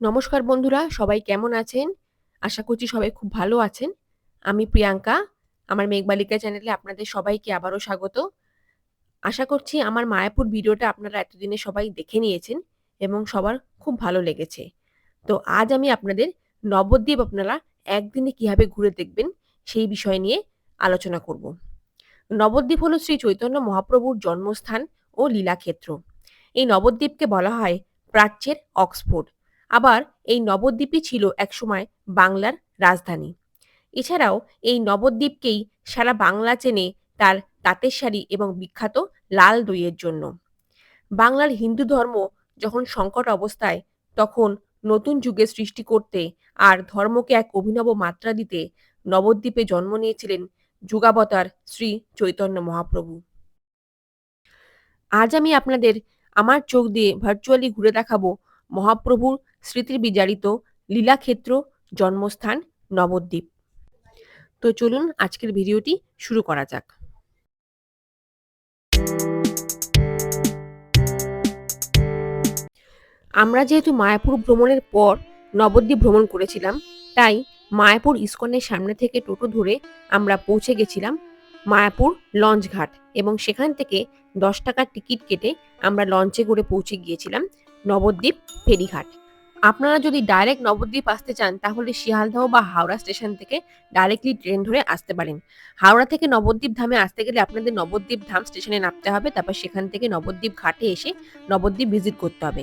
নমস্কার বন্ধুরা, সবাই কেমন আছেন? আশা করছি সবাই খুব ভালো আছেন। আমি প্রিয়াঙ্কা। আমার মেঘবালিকা চ্যানেলে আপনাদের সবাইকে আবারও স্বাগত। আশা করছি আমার মায়াপুর ভিডিওটা আপনারা এতদিনে সবাই দেখে নিয়েছেন এবং সবার খুব ভালো লেগেছে। তো আজ আমি আপনাদের নবদ্বীপ আপনারা একদিনে কিভাবে ঘুরে দেখবেন সেই বিষয় নিয়ে আলোচনা করব। নবদ্বীপ হলো শ্রী চৈতন্য মহাপ্রভুর জন্মস্থান ও লীলাক্ষেত্র। এই নবদ্বীপকে বলা হয় প্রাচ্যের অক্সফোর্ড। আবার এই নবদ্বীপই ছিল একসময় বাংলার রাজধানী। এছাড়াও এই নবদ্বীপকেই সারা বাংলা চেনে তার তাঁতের শাড়ি এবং বিখ্যাত লাল দইয়ের জন্য। বাংলার হিন্দু ধর্ম যখন সংকট অবস্থায়, তখন নতুন যুগের সৃষ্টি করতে আর ধর্মকে এক অভিনব মাত্রা দিতে নবদ্বীপে জন্ম নিয়েছিলেন যুগাবতার শ্রী চৈতন্য মহাপ্রভু। আজ আমি আপনাদের আমার চোখ দিয়ে ভার্চুয়ালি ঘুরে দেখাবো মহাপ্রভুর স্মৃতির বিজারিত লীলাক্ষেত্র জন্মস্থান নবদ্বীপ। তো চলুন আজকের ভিডিওটি শুরু করা যাক। আমরা যেহেতু মায়াপুর ভ্রমণের পর নবদ্বীপ ভ্রমণ করেছিলাম, তাই মায়াপুর ইস্কনের সামনে থেকে টোটো ধরে আমরা পৌঁছে গেছিলাম মায়াপুর লঞ্চ ঘাট এবং সেখান থেকে 10 টাকার টিকিট কেটে আমরা লঞ্চে করে পৌঁছে গিয়েছিলাম নবদ্বীপ ফেরিঘাট। আপনারা যদি ডাইরেক্ট নবদ্বীপ আসতে চান তাহলে শিয়ালদহ বা হাওড়া স্টেশন থেকে ডাইরেক্টলি ট্রেন ধরে আসতে পারেন। হাওড়া থেকে নবদ্বীপ ধামে আসতে গেলে আপনাদের নবদ্বীপ ধাম স্টেশনে নামতে হবে, তারপর সেখান থেকে নবদ্বীপ ঘাটে এসে নবদ্বীপ ভিজিট করতে হবে।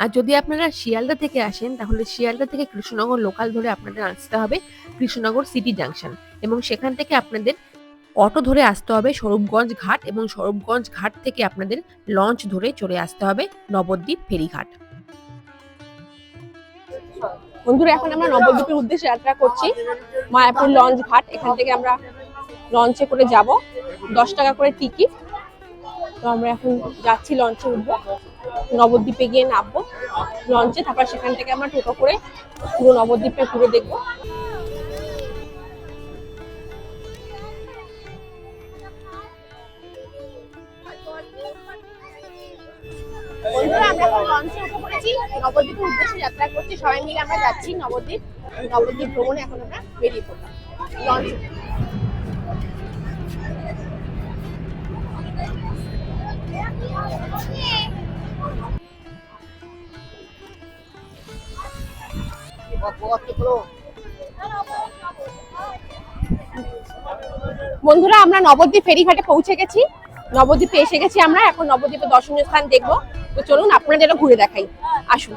আর যদি আপনারা শিয়ালদা থেকে আসেন তাহলে শিয়ালদা থেকে কৃষ্ণনগর লোকাল ধরে আপনাদের আসতে হবে কৃষ্ণনগর সিটি জাংশন এবং সেখান থেকে আপনাদের অটো ধরে আসতে হবে স্বরূপগঞ্জ ঘাট এবং স্বরূপগঞ্জ ঘাট থেকে আপনাদের লঞ্চ ধরে চলে আসতে হবে নবদ্বীপ ফেরিঘাট। বন্ধুরা, এখন আমরা নবদ্বীপের উদ্দেশ্যে যাত্রা করছি। মায়াপুর লঞ্চ ঘাট, এখান থেকে আমরা লঞ্চে করে যাব, 10 টাকা করে টিকিট। তো আমরা এখন যাচ্ছি, লঞ্চে উঠবো, নবদ্বীপে গিয়ে নামবো লঞ্চে, তারপর সেখান থেকে আমরা টোটো করে পুরো নবদ্বীপটা ঘুরে দেখবো। বন্ধুরা, আমরা এখন লঞ্চে উঠে পড়েছি, নবদ্বীপের উদ্দেশ্যে যাত্রা করছি। সবাই মিলে আমরা যাচ্ছি নবদ্বীপ ভ্রমণে। এখন আমরা বেরিয়ে পড়লাম লঞ্চে। বন্ধুরা, আমরা নবদ্বীপ ফেরিঘাটে পৌঁছে গেছি, নবদ্বীপে এসে গেছি আমরা। এখন নবদ্বীপের দর্শনীয় স্থান দেখবো। তো চলুন আপনাদেরও ঘুরে দেখাই, আসুন।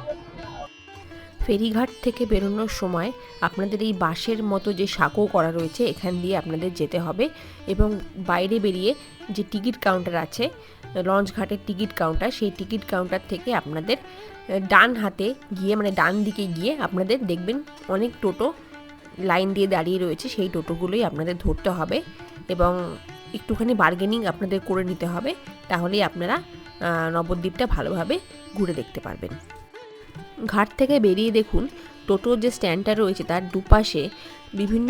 ফেরিঘাট থেকে বেরোনোর সময় আপনাদের এই বাঁশের মতো যে সাঁকো করা রয়েছে এখান দিয়ে আপনাদের যেতে হবে এবং বাইরে বেরিয়ে যে টিকিট কাউন্টার আছে, লঞ্চ ঘাটের টিকিট কাউন্টার, সেই টিকিট কাউন্টার থেকে আপনাদের ডান হাতে গিয়ে, মানে ডান দিকে গিয়ে আপনাদের দেখবেন অনেক টোটো লাইন দিয়ে দাঁড়িয়ে রয়েছে। সেই টোটোগুলোই আপনাদের ধরতে হবে এবং একটুখানি বার্গেনিং আপনাদের করে নিতে হবে, তাহলেই আপনারা নবদ্বীপটা ভালোভাবে ঘুরে দেখতে পারবেন। ঘাট থেকে বেরিয়ে দেখুন টোটোর যে স্ট্যান্ডটা রয়েছে তার দুপাশে বিভিন্ন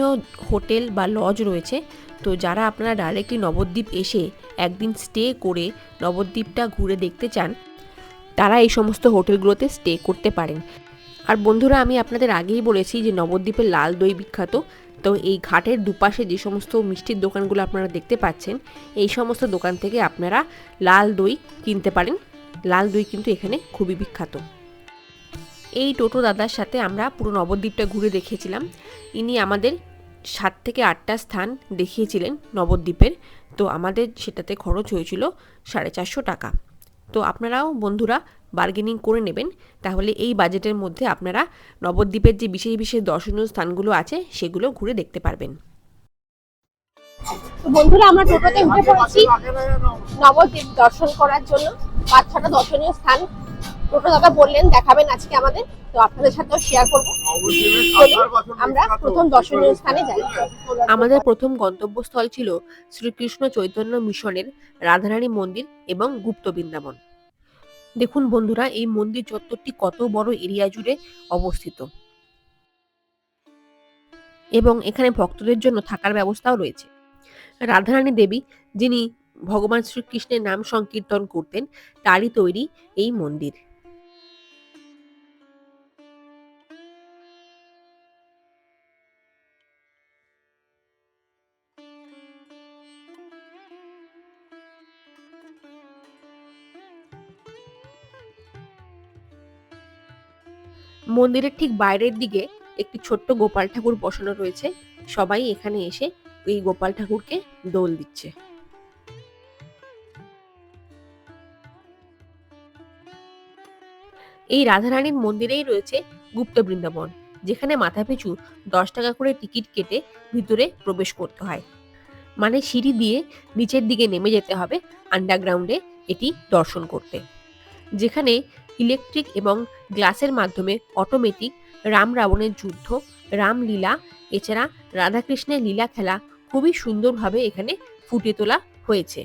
হোটেল বা লজ রয়েছে। তো যারা আপনারা ডাইরেক্টলি নবদ্বীপ এসে একদিন স্টে করে নবদ্বীপটা ঘুরে দেখতে চান, তারা এই সমস্ত হোটেলগুলোতে স্টে করতে পারেন। আর বন্ধুরা, আমি আপনাদের আগেই বলেছি যে নবদ্বীপের লাল দই বিখ্যাত। তো এই ঘাটের দুপাশে যে সমস্ত মিষ্টির দোকানগুলো আপনারা দেখতে পাচ্ছেন, এই সমস্ত দোকান থেকে আপনারা লাল দই কিনতে পারেন। লাল দই কিন্তু এখানে খুবই বিখ্যাত। এই টোটো দাদার সাথে আমরা পুরো নবদ্বীপটা ঘুরে দেখিয়েছিলাম। ইনি আমাদের 7 থেকে 8টা স্থান দেখিয়েছিলেন নবদ্বীপের। তো আমাদের সেটাতে খরচ হয়েছিল 450 টাকা। তো আপনারাও বন্ধুরা বার্গেনিং করে নেবেন, তাহলে এই বাজেটের মধ্যে আপনারা নবদ্বীপের যে বিশেষ বিশেষ দর্শনীয় স্থানগুলো আছে সেগুলো ঘুরে দেখতে পারবেন। তো বন্ধুরা, আমরা টোটোতে উঠে পড়েছি নবদ্বীপ দর্শন করার জন্য। 5-6টা দর্শনীয় স্থান টোটো দাদা বললেন দেখাবেন আজকে আমাদের, তো আপনাদের সাথেও শেয়ার করবো। আমরা প্রথম দর্শনীয় স্থানে যাই। আমাদের প্রথম গন্তব্যস্থল ছিল শ্রীকৃষ্ণ চৈতন্য মিশনের রাধারানী মন্দির এবং গুপ্ত বৃন্দাবন। দেখুন বন্ধুরা, এই মন্দির চত্বরটি কত বড় এরিয়া জুড়ে অবস্থিত এবং এখানে ভক্তদের জন্য থাকার ব্যবস্থাও রয়েছে। রাধারানী দেবী, যিনি ভগবান শ্রীকৃষ্ণের নাম সংকীর্তন করতেন, তারই তৈরি এই মন্দির। মন্দিরের ঠিক বাইরের দিকে একটি ছোট্ট গোপাল ঠাকুর বসানো রয়েছে। সবাই এখানে এসে এই গোপাল ঠাকুরকে দোল দিচ্ছে। এই রাধারানীর মন্দিরেই রয়েছে গুপ্ত বৃন্দাবন, যেখানে মাথাপিছু 10 টাকা করে টিকিট কেটে ভিতরে প্রবেশ করতে হয়। মানে সিঁড়ি দিয়ে নিচের দিকে নেমে যেতে হবে আন্ডারগ্রাউন্ডে এটি দর্শন করতে, যেখানে ইলেকট্রিক এবং গ্লাসের মাধ্যমে অটোমেটিক রাম রাবণের যুদ্ধ, রামলীলা, এছাড়া রাধাকৃষ্ণের লীলা খেলা খুবই সুন্দরভাবে এখানে ফুটিয়ে তোলা হয়েছে।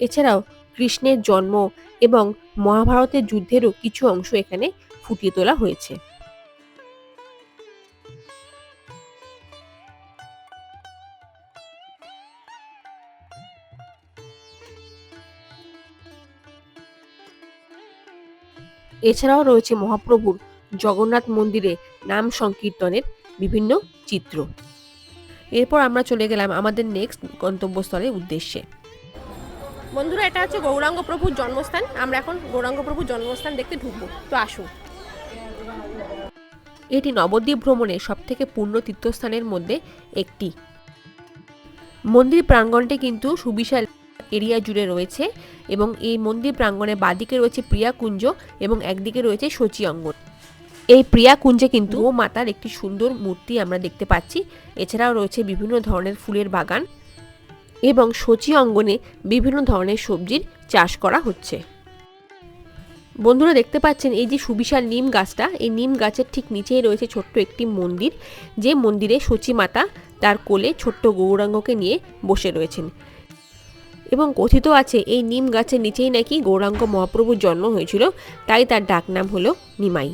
এছাড়াও কৃষ্ণের জন্ম এবং মহাভারতের যুদ্ধেরও কিছু অংশ এখানে ফুটিয়ে তোলা হয়েছে। এছাড়াও রয়েছে মহাপ্রভুর জগন্নাথ মন্দিরে নাম সংকীর্তনের বিভিন্ন চিত্র। এরপর আমরা চলে গেলাম আমাদের নেক্সট গন্তব্যস্থলের উদ্দেশ্যে। বন্ধুরা, এটা হচ্ছে গৌরাঙ্গ প্রভুর জন্মস্থান। আমরা এখন গৌরাঙ্গ প্রভুর জন্মস্থান দেখতে ঢুকবো, তো আসুন। এটি নবদ্বীপ ভ্রমণের সবথেকে পূর্ণ তীর্থস্থানের মধ্যে একটি। মন্দির প্রাঙ্গণটি কিন্তু সুবিশাল এরিয়া জুড়ে রয়েছে এবং এই মন্দির প্রাঙ্গণের বাদিকে রয়েছে প্রিয়াকুঞ্জ এবং একদিকে রয়েছে শচী অঙ্গন। এই প্রিয়াকুঞ্জে কিন্তু ও মাতার একটি সুন্দর মূর্তি আমরা দেখতে পাচ্ছি। এছাড়াও রয়েছে বিভিন্ন ধরনের ফুলের বাগান এবং শচী অঙ্গনে বিভিন্ন ধরনের সবজির চাষ করা হচ্ছে। বন্ধুরা দেখতে পাচ্ছেন এই যে সুবিশাল নিম গাছটা, এই নিম গাছের ঠিক নিচেই রয়েছে ছোট্ট একটি মন্দির, যে মন্দিরে শচী মাতা তার কোলে ছোট্ট গৌরাঙ্গকে নিয়ে বসে রয়েছেন এবং কথিত আছে এই নিম গাছের নিচেই নাকি গৌরাঙ্গ মহাপ্রভুর জন্ম হয়েছিল, তাই তার ডাকনাম হলো নিমাই।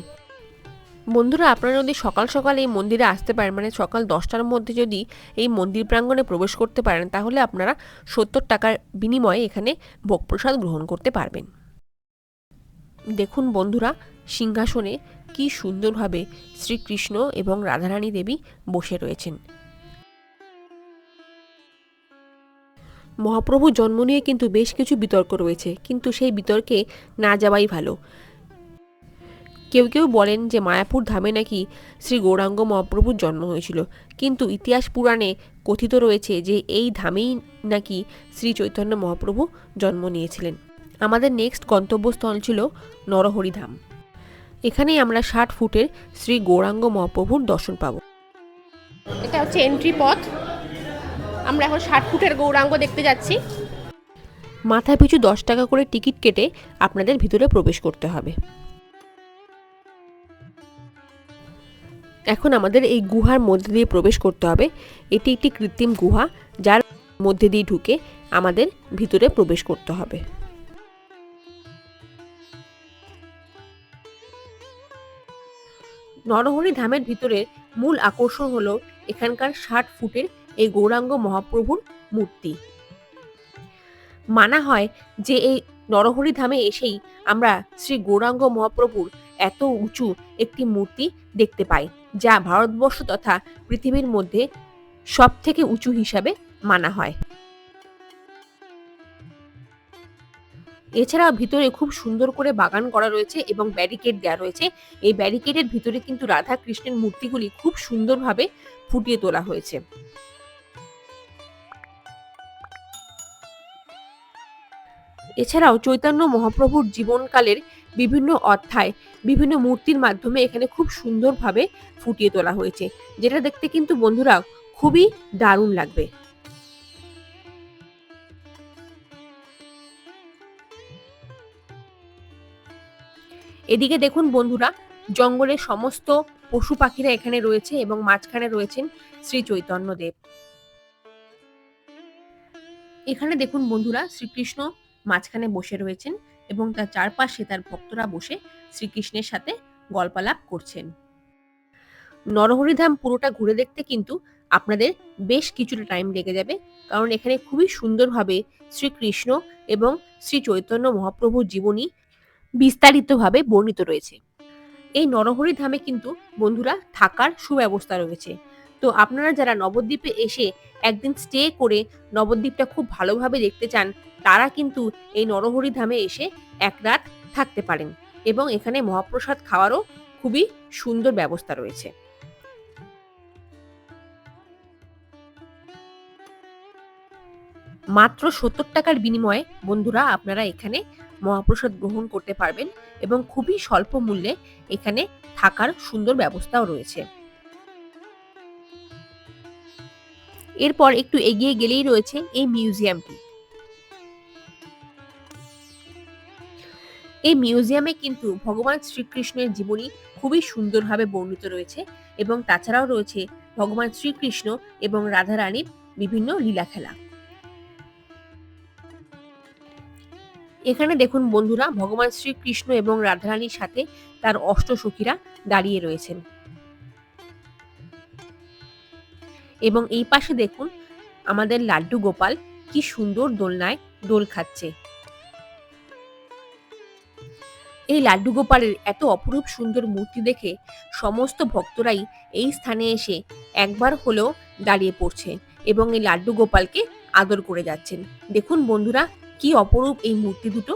বন্ধুরা, আপনারা যদি সকাল সকাল এই মন্দিরে আসতে পারেন, মানে সকাল 10টার মধ্যে যদি এই মন্দির প্রাঙ্গণে প্রবেশ করতে পারেন, তাহলে আপনারা 70 টাকার বিনিময়ে এখানে ভোগপ্রসাদ গ্রহণ করতে পারবেন। দেখুন বন্ধুরা, সিংহাসনে কি সুন্দরভাবে শ্রীকৃষ্ণ এবং রাধারানী দেবী বসে রয়েছেন। মহাপ্রভুর জন্ম নিয়ে কিন্তু বেশ কিছু বিতর্ক রয়েছে, কিন্তু সেই বিতর্কে না যাওয়াই ভালো। কেউ কেউ বলেন যে মায়াপুর ধামে নাকি শ্রী গৌরাঙ্গ মহাপ্রভুর জন্ম হয়েছিল, কিন্তু ইতিহাস পুরাণে কথিত রয়েছে যে এই ধামেই নাকি শ্রী চৈতন্য মহাপ্রভু জন্ম নিয়েছিলেন। আমাদের নেক্সট গন্তব্যস্থল ছিল নরহরি ধাম। এখানেই আমরা 60 ফুটের শ্রী গৌরাঙ্গ মহাপ্রভুর দর্শন পাব। এটা হচ্ছে এন্ট্রি পথ। আমরা এখন 60 ফুটের গৌরাঙ্গ দেখতে যাচ্ছি। মাথা পিছু 10 টাকা করে টিকিট কেটে আপনাদের ভিতরে প্রবেশ করতে হবে। এখন আমাদের এই গুহার মধ্যে দিয়ে প্রবেশ করতে হবে। এটি একটি কৃত্রিম গুহা, যার মধ্যে দিয়ে ঢুকে আমাদের ভিতরে প্রবেশ করতে হবে। নরহরি ধামের ভিতরে মূল আকর্ষণ হলো এখানকার 60 ফুটের এই গৌরাঙ্গ মহাপ্রভুর মূর্তি। মানা হয় যে এই নরহরি ধামে এসেই আমরা শ্রী গৌরাঙ্গ মহাপ্রভুর এত উঁচু একটি মূর্তি দেখতে পাই, যা ভারতবর্ষ তথা পৃথিবীর মধ্যে সব থেকে উঁচু হিসাবে মানা হয়। এছাড়াও ভিতরে খুব সুন্দর করে বাগান করা রয়েছে এবং ব্যারিকেড দেওয়া রয়েছে। এই ব্যারিকেডের ভিতরে কিন্তু রাধা কৃষ্ণের মূর্তিগুলি খুব সুন্দরভাবে ফুটিয়ে তোলা হয়েছে। এছাড়াও চৈতন্য মহাপ্রভুর জীবনকালের বিভিন্ন অধ্যায় বিভিন্ন মূর্তির মাধ্যমে এখানে খুব সুন্দরভাবে ফুটিয়ে তোলা হয়েছে, যেটা দেখতে কিন্তু বন্ধুরা খুবই দারুণ লাগবে। এদিকে দেখুন বন্ধুরা, জঙ্গলের সমস্ত পশু পাখিরা এখানে রয়েছে এবং মাঝখানে রয়েছেন শ্রী চৈতন্য দেব। এখানে দেখুন বন্ধুরা, শ্রীকৃষ্ণ মাঝখানে বসে রয়েছেন এবং তার চারপাশে তার ভক্তরা বসে শ্রীকৃষ্ণের সাথে গল্পালাপ করছেন। নরহরিধাম পুরোটা ঘুরে দেখতে কিন্তু আপনাদের বেশ কিছুটা টাইম লেগে যাবে, কারণ এখানে খুবই সুন্দরভাবে শ্রীকৃষ্ণ এবং শ্রী চৈতন্য মহাপ্রভুর জীবনী বিস্তারিতভাবে বর্ণিত রয়েছে। এই নরহরি ধামে কিন্তু বন্ধুরা থাকার সুব্যবস্থা রয়েছে। তো আপনারা যারা নবদ্বীপে এসে একদিন স্টে করে নবদ্বীপটা খুব ভালোভাবে দেখতে চান, তারা কিন্তু এই নরহরি ধামে এসে এক রাত থাকতে পারেন এবং এখানে মহাপ্রসাদ খাওয়ারও খুবই সুন্দর ব্যবস্থা রয়েছে। মাত্র ৭০ টাকার বিনিময়ে বন্ধুরা আপনারা এখানে মহাপ্রসাদ গ্রহণ করতে পারবেন এবং খুবই স্বল্প মূল্যে এখানে থাকার সুন্দর ব্যবস্থাও রয়েছে। এরপর একটু এগিয়ে গেলেই রয়েছে এই মিউজিয়ামটি। এই মিউজিয়ামে কিন্তু ভগবান শ্রীকৃষ্ণের জীবনী খুবই সুন্দরভাবে বর্ণিত রয়েছে এবং তাছাড়াও রয়েছে ভগবান শ্রীকৃষ্ণ এবং রাধারানীর বিভিন্ন লীলা খেলা। এখানে দেখুন বন্ধুরা, ভগবান শ্রীকৃষ্ণ এবং রাধারানীর সাথে তার অষ্টসখীরা দাঁড়িয়ে রয়েছেন এবং এই পাশে দেখুন আমাদের লাড্ডু গোপাল কি সুন্দর দোলনায় দোল খাচ্ছে। এই লাড্ডু গোপালের এত অপরূপ সুন্দর মূর্তি দেখে সমস্ত ভক্তরাই এই স্থানে এসে একবার হলেও দাঁড়িয়ে পড়ছে এবং এই লাড্ডু গোপালকে আদর করে যাচ্ছেন। দেখুন বন্ধুরা, কি অপরূপ এই মূর্তি দুটো।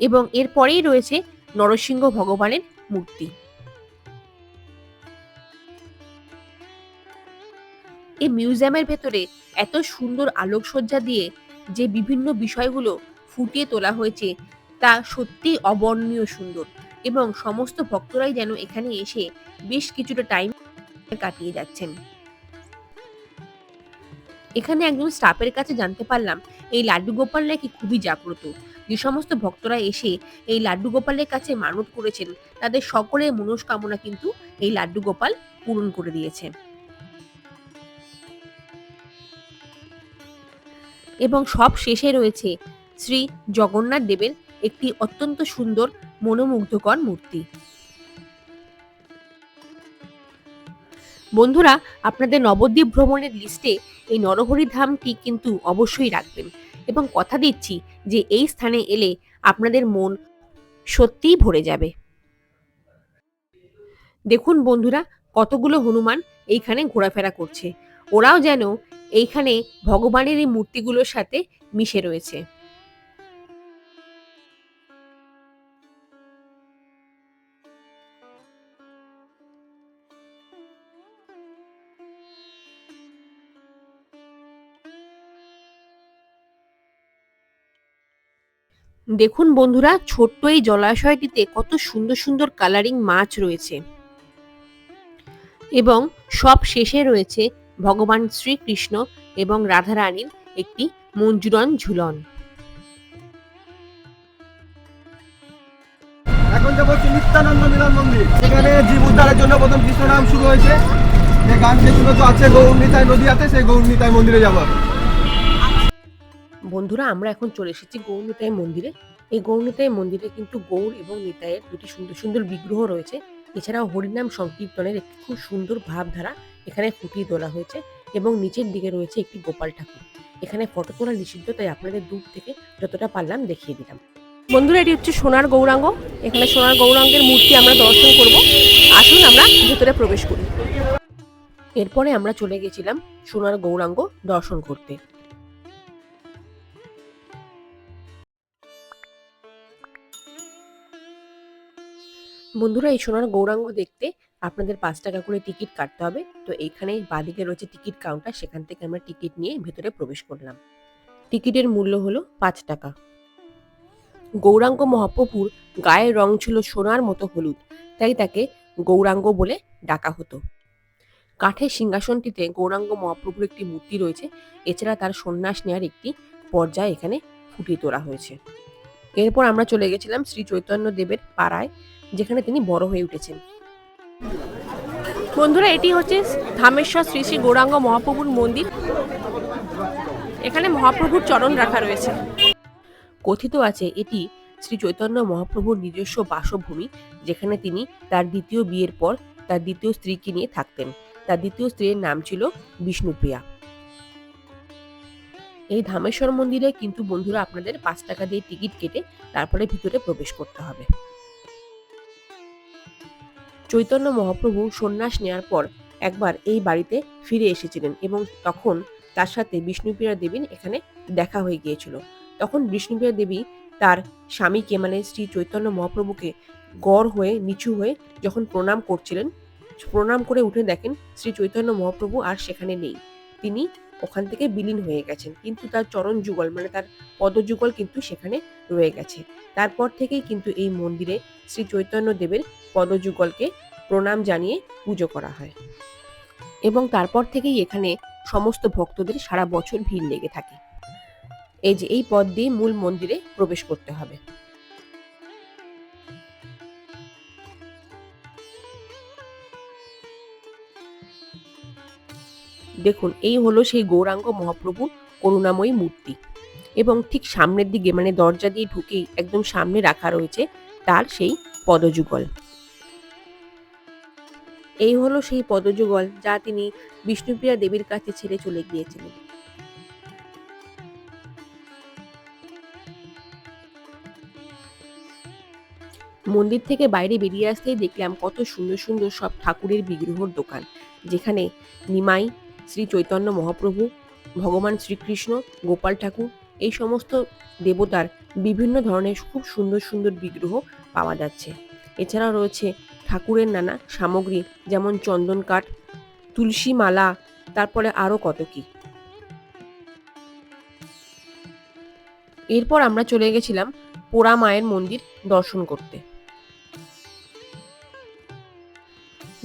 এবং এরপরেই রয়েছে নরসিংহ ভগবানের মূর্তি। এই মিউজিয়ামের ভেতরে এত সুন্দর আলোকসজ্জা দিয়ে যে বিভিন্ন বিষয়গুলো ফুটিয়ে তোলা হয়েছে তা সত্যি অবর্ণনীয় সুন্দর এবং সমস্ত ভক্তরাই যেন এখানে এসে বেশ কিছুটা টাইম কাটিয়ে যাচ্ছেন। এখানে একজন স্টাফের কাছে জানতে পারলাম এই লাড্ডু গোপাল নাকি খুবই জাগ্রত। যে সমস্ত ভক্তরা এসে এই লাড্ডু গোপালের কাছে মানত করেছেন তাদের সকলের মনস্কামনা কিন্তু এই লাড্ডু গোপাল পূরণ করে দিয়েছে। এবং সব শেষে রয়েছে শ্রী জগন্নাথ দেবের একটি অত্যন্ত সুন্দর মনোমুগ্ধকর মূর্তি। বন্ধুরা, আপনাদের নবদ্বীপ ভ্রমণের লিস্টে এই নরহরি ধামটি কিন্তু অবশ্যই রাখবেন এবং কথা দিচ্ছি যে এই স্থানে এলে আপনাদের মন সত্যিই ভরে যাবে। দেখুন বন্ধুরা, কতগুলো হনুমান এইখানে ঘোরাফেরা করছে। ওরাও যেন এইখানে ভগবানের এই মূর্তিগুলোর সাথে মিশে রয়েছে। দেখুন বন্ধুরা, ছোট্ট এই জলাশয়টিতে কত সুন্দর সুন্দর কালারিং মাছ রয়েছে এবং সব শেষে রয়েছে ভগবান শ্রীকৃষ্ণ এবং রাধারানীর একটি মঞ্জুরন ঝুলন। এখন যাবো নিত্যানন্দ মিলন মন্দির। সেখানে জীব উদ্ধারের জন্য প্রথম কৃষ্ণ নাম শুরু হয়েছে। যে গান যেগুলো তো আছে গৌরনিতাই নদীয়াতে, সেই গৌরনিতাই মন্দিরে যাবো। বন্ধুরা, আমরা এখন চলে এসেছি গৌরনিতাই মন্দিরে। এই গৌরনিতাই মন্দিরে কিন্তু গৌর এবং নিতাইয়ের দুটি সুন্দর সুন্দর বিগ্রহ রয়েছে। এছাড়াও হরিনাম সংকীর্তনের একটি খুব সুন্দর ভাবধারা এখানে ফুটিয়ে তোলা হয়েছে এবং নিচের দিকে রয়েছে একটি গোপাল ঠাকুর। এখানে ফটো তোলা নিষিদ্ধ, তাই আপনাদের দূর থেকে যতটা পারলাম দেখিয়ে দিলাম। বন্ধুরা, এটি হচ্ছে সোনার গৌরাঙ্গ। এখানে সোনার গৌরাঙ্গের মূর্তি আমরা দর্শন করব। আসুন আমরা ভেতরে প্রবেশ করি। এরপরে আমরা চলে গেছিলাম সোনার গৌরাঙ্গ দর্শন করতে। বন্ধুরা, এই সোনার গৌরাঙ্গ দেখতে আপনাদের ৫ টাকা করে টিকিট কাটতে হবে। তো এইখানে বাঁদিকে রয়েছে টিকিট কাউন্টার, সেখান থেকে আমরা টিকিট নিয়ে ভেতরে প্রবেশ করলাম। টিকিটের মূল্য হলো ৫ টাকা। গৌরাঙ্গ মহাপ্রভুর গায়ের রং ছিল সোনার মতো হলুদ, তাই তাকে গৌরাঙ্গ বলে ডাকা হতো। কাঠের সিংহাসনটিতে গৌরাঙ্গ মহাপ্রভুর একটি মূর্তি রয়েছে। এছাড়া তার সন্ন্যাস নেওয়ার একটি পর্যায় এখানে ফুটিয়ে তোলা হয়েছে। এরপর আমরা চলে গেছিলাম শ্রী চৈতন্য দেবের পাড়ায়, যেখানে তিনি বড় হয়ে উঠেছেন। বন্ধুরা, এটি হচ্ছে ধামেশ্বর শ্রী শ্রী গৌরাঙ্গ মহাপ্রভুর মন্দির। এখানে মহাপ্রভুর চরণ রাখা রয়েছে। কথিত আছে এটি শ্রী চৈতন্য মহাপ্রভুর নিজস্ব বাসভূমি, যেখানে তিনি তার দ্বিতীয় বিয়ের পর তার দ্বিতীয় স্ত্রীকে নিয়ে থাকতেন। তার দ্বিতীয় স্ত্রীর নাম ছিল বিষ্ণুপ্রিয়া। এই ধামেশ্বর মন্দিরে কিন্তু বন্ধুরা আপনাদের 5 টাকা দিয়ে টিকিট কেটে তারপরে ভিতরে প্রবেশ করতে হবে। চৈতন্য মহাপ্রভু সন্ন্যাস নেওয়ার পর একবার এই বাড়িতে ফিরে এসেছিলেন এবং তখন তার সাথে বিষ্ণুপ্রিয়া দেবীর এখানে দেখা হয়ে গিয়েছিল। তখন বিষ্ণুপ্রিয়া দেবী তার স্বামীকে মানে শ্রী চৈতন্য মহাপ্রভুকে গড় হয়ে নিচু হয়ে যখন প্রণাম করছিলেন, প্রণাম করে উঠে দেখেন শ্রী চৈতন্য মহাপ্রভু আর সেখানে নেই, তিনি ওখান থেকে বিলীন হয়ে গেছেন, কিন্তু তার চরণ যুগল মানে তার পদযুগল কিন্তু সেখানে রয়ে গেছে। তারপর থেকেই কিন্তু এই মন্দিরে শ্রী চৈতন্য দেবের পদযুগলকে প্রণাম জানিয়ে পুজো করা হয় এবং তারপর থেকেই এখানে সমস্ত ভক্তদের সারা বছর ভিড় লেগে থাকে। এই যে এই পথ দিয়ে মূল মন্দিরে প্রবেশ করতে হবে। দেখুন, এই হলো সেই গৌরাঙ্গ মহাপ্রভু করুণাময়ী মূর্তি এবং ঠিক সামনের দিকে মানে দরজা দিয়ে ঢুকেই একদম সামনে রাখা রয়েছে তার সেই পদযুগল। এই হলো সেই পদযুগল যা তিনি বিষ্ণুপ্রিয়া দেবীর কাছে ছেড়ে চলে গিয়েছিলেন। মন্দির থেকে বাইরে বেরিয়ে আসতেই দেখলাম কত সুন্দর সুন্দর সব ঠাকুরের বিগ্রহর দোকান, যেখানে নিমাই, শ্রী চৈতন্য মহাপ্রভু, ভগবান শ্রীকৃষ্ণ, গোপাল ঠাকুর এই সমস্ত দেবতার বিভিন্ন ধরনের খুব সুন্দর সুন্দর বিগ্রহ পাওয়া যাচ্ছে। এছাড়াও রয়েছে ঠাকুরের নানা সামগ্রী, যেমন চন্দন কাঠ, তুলসী মালা, তারপরে আরো কত কি। এরপর আমরা চলে গেছিলাম পোড়া মায়ের মন্দির দর্শন করতে।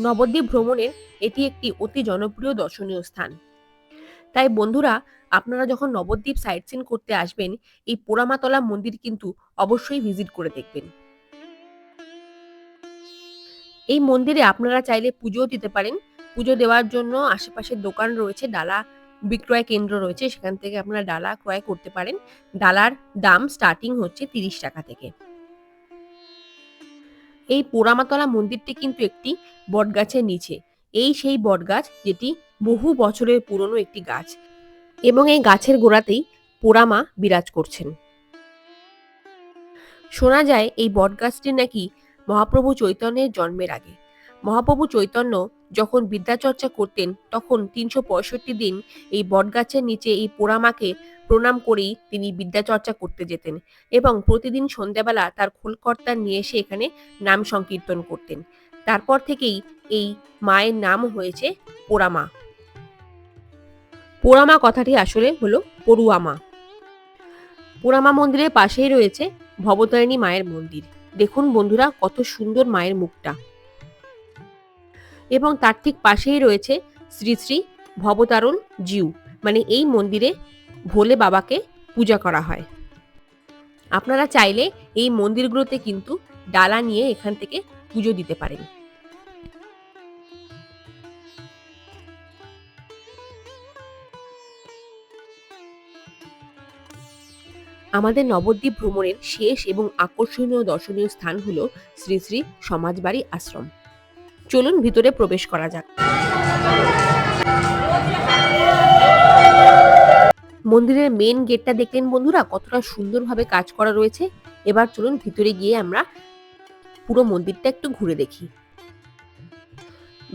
নবদ্বীপ ভ্রমণের এটি একটি অতি জনপ্রিয় দর্শনীয় স্থান। তাই বন্ধুরা, আপনারা যখন নবদ্বীপ সাইট সিন করতে আসবেন, এই পোড়ামাতলা মন্দির কিন্তু অবশ্যই ভিজিট করে দেখবেন। এই মন্দিরে আপনারা চাইলে পুজোও দিতে পারেন। পুজো দেওয়ার জন্য আশেপাশের দোকান রয়েছে, ডালা বিক্রয় কেন্দ্র রয়েছে, সেখান থেকে আপনারা ডালা ক্রয় করতে পারেন। ডালার দাম স্টার্টিং হচ্ছে 30 টাকা থেকে। এই পোড়ামাতলা মন্দিরটি কিন্তু একটি বটগাছের নিচে। এই সেই বটগাছ যেটি বহু বছরের পুরনো একটি গাছ এবং এই গাছের গোড়াতেই পোড়ামা বিরাজ করছেন। শোনা যায় এই বটগাছটি নাকি মহাপ্রভু চৈতন্যের জন্মের আগে। মহাপ্রভু চৈতন্য যখন বিদ্যাচর্চা করতেন তখন 365 দিন এই বটগাছের নিচে এই পোড়ামাকে প্রণাম করেই তিনি বিদ্যাচর্চা করতে যেতেন এবং প্রতিদিন সন্ধ্যাবেলা তার খোলকর্তা নিয়ে এসে এখানে নাম সংকীর্তন করতেন। তারপর থেকেই এই মায়ের নাম হয়েছে পোড়ামা। পোড়ামা কথাটি আসলে হলো পড়ুয়া মা। পোড়ামা মন্দিরের পাশেই রয়েছে ভবতারিণী মায়ের মন্দির। দেখুন বন্ধুরা, কত সুন্দর মায়ের মুখটা। এবং তার ঠিক পাশেই রয়েছে শ্রী শ্রী ভবতারণ জিউ, মানে এই মন্দিরে ভোলে বাবাকে পূজা করা হয়। আপনারা চাইলে এই মন্দিরগুলোতে কিন্তু ডালা নিয়ে এখান থেকে পুজো দিতে পারেন। আমাদের নবদ্বীপ ভ্রমণের শেষ এবং আকর্ষণীয় দর্শনীয় স্থান হলো শ্রী শ্রী সমাজবাড়ি আশ্রম। চলুন ভিতরে প্রবেশ করা যাক। মন্দিরের মেন গেটটা দেখলেন বন্ধুরা, কতটা সুন্দরভাবে কাজ করা রয়েছে। এবার চলুন ভিতরে গিয়ে আমরা পুরো মন্দিরটা একটু ঘুরে দেখি।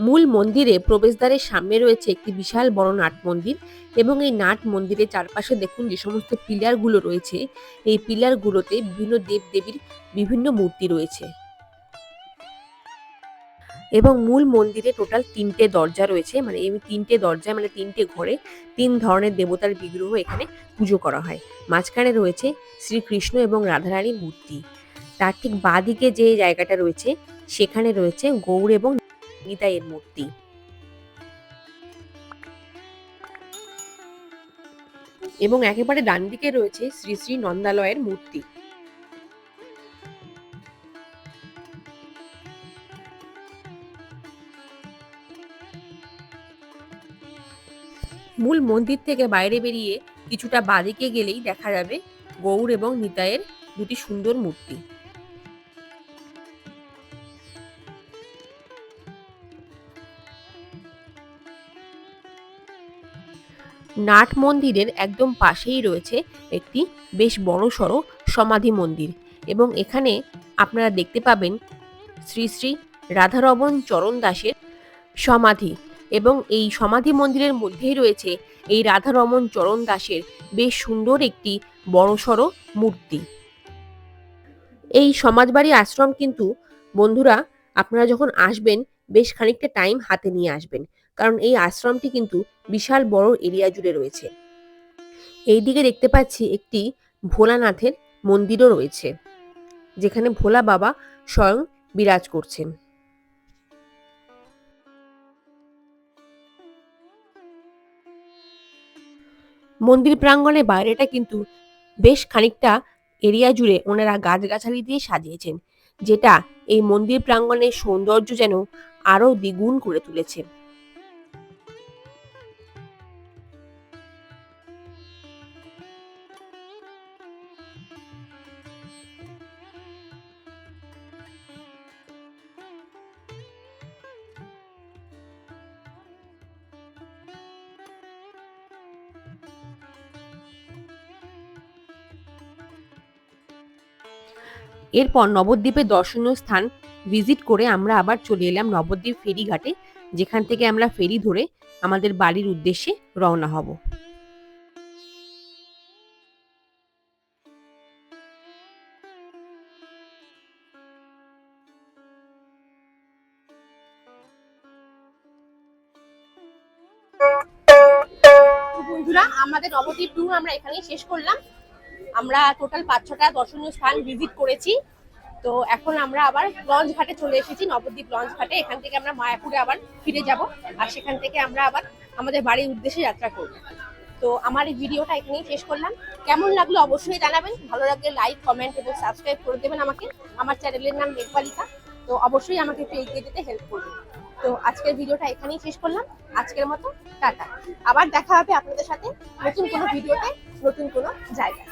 মূল মন্দিরে প্রবেশদ্বারের সামনে রয়েছে একটি বিশাল বড় নাট মন্দির এবং এই নাট মন্দিরের চারপাশে দেখুন যে সমস্ত পিলারগুলো রয়েছে, এই পিলারগুলোতে বিভিন্ন দেবদেবীর বিভিন্ন মূর্তি রয়েছে এবং মূল মন্দিরে টোটাল 3টে দরজা রয়েছে, মানে এই 3টে দরজা মানে 3টে ঘরে 3 ধরনের দেবতার বিগ্রহ এখানে পুজো করা হয়। মাঝখানে রয়েছে শ্রীকৃষ্ণ এবং রাধারানীর মূর্তি। তার ঠিক বাঁদিকে যে জায়গাটা রয়েছে সেখানে রয়েছে গৌর এবং নিতাইয়ের মূর্তি। এবং একেবারে ডান দিকে রয়েছে শ্রী শ্রী নন্দালয়ের মূর্তি। মূল মন্দির থেকে বাইরে বেরিয়ে কিছুটা বাঁদিকে গেলেই দেখা যাবে গৌর এবং নিতাইয়ের দুটি সুন্দর মূর্তি। নাট মন্দিরের একদম পাশেই রয়েছে একটি বেশ বড়সড় সমাধি মন্দির এবং এখানে আপনারা দেখতে পাবেন শ্রী শ্রী রাধারমণ চরণ দাসের সমাধি এবং এই সমাধি মন্দিরের মধ্যেই রয়েছে এই রাধারমণ চরণ দাসের বেশ সুন্দর একটি বড়সড় মূর্তি। এই সমাজবাড়ি আশ্রম কিন্তু বন্ধুরা আপনারা যখন আসবেন বেশ খানিকটা টাইম হাতে নিয়ে আসবেন, কারণ এই আশ্রমটি কিন্তু বিশাল বড় এরিয়া জুড়ে রয়েছে। এই দিকে দেখতে পাচ্ছি একটি ভোলানাথের মন্দিরও রয়েছে, যেখানে ভোলা বাবা স্বয়ং বিরাজ করছেন। মন্দির প্রাঙ্গণের বাইরেটা কিন্তু বেশ খানিকটা এরিয়া জুড়ে ওনারা গাছগাছালি দিয়ে সাজিয়েছেন, যেটা এই মন্দির প্রাঙ্গণের সৌন্দর্য যেন আরো দ্বিগুণ করে তুলেছে। এরপর নবদ্বীপের দর্শনীয় স্থান ভিজিট করে আমরা আবার চলে এলাম নবদ্বীপ ফেরিঘাটে, যেখান থেকে আমরা ফেরি ধরে আমাদের বাড়ির উদ্দেশ্যে রওনা হব। বন্ধুরা, আমাদের নবদ্বীপ ট্যুর আমরা এখানেই শেষ করলাম। আমরা টোটাল 5-6টা দর্শনীয় স্থান ভিজিট করেছি। তো এখন আমরা আবার লঞ্চ ঘাটে চলে এসেছি, নবদ্বীপ লঞ্চ ঘাটে। এখান থেকে আমরা মায়াপুরে আবার ফিরে যাব, আর সেখান থেকে আমরা আবার আমাদের বাড়ির উদ্দেশ্যে যাত্রা করব। তো আমার এই ভিডিওটা এখানেই শেষ করলাম। কেমন লাগলো অবশ্যই জানাবেন। ভালো লাগলে লাইক, কমেন্ট এবং সাবস্ক্রাইব করে দেবেন আমাকে। আমার চ্যানেলের নাম মেঘবালিকা, তো অবশ্যই আমাকে একটু এগিয়ে যেতে হেল্প করবেন। তো আজকের ভিডিওটা এখানেই শেষ করলাম। আজকের মতো টাটা। আবার দেখা হবে আপনাদের সাথে নতুন কোনো ভিডিওতে, নতুন কোনো জায়গায়।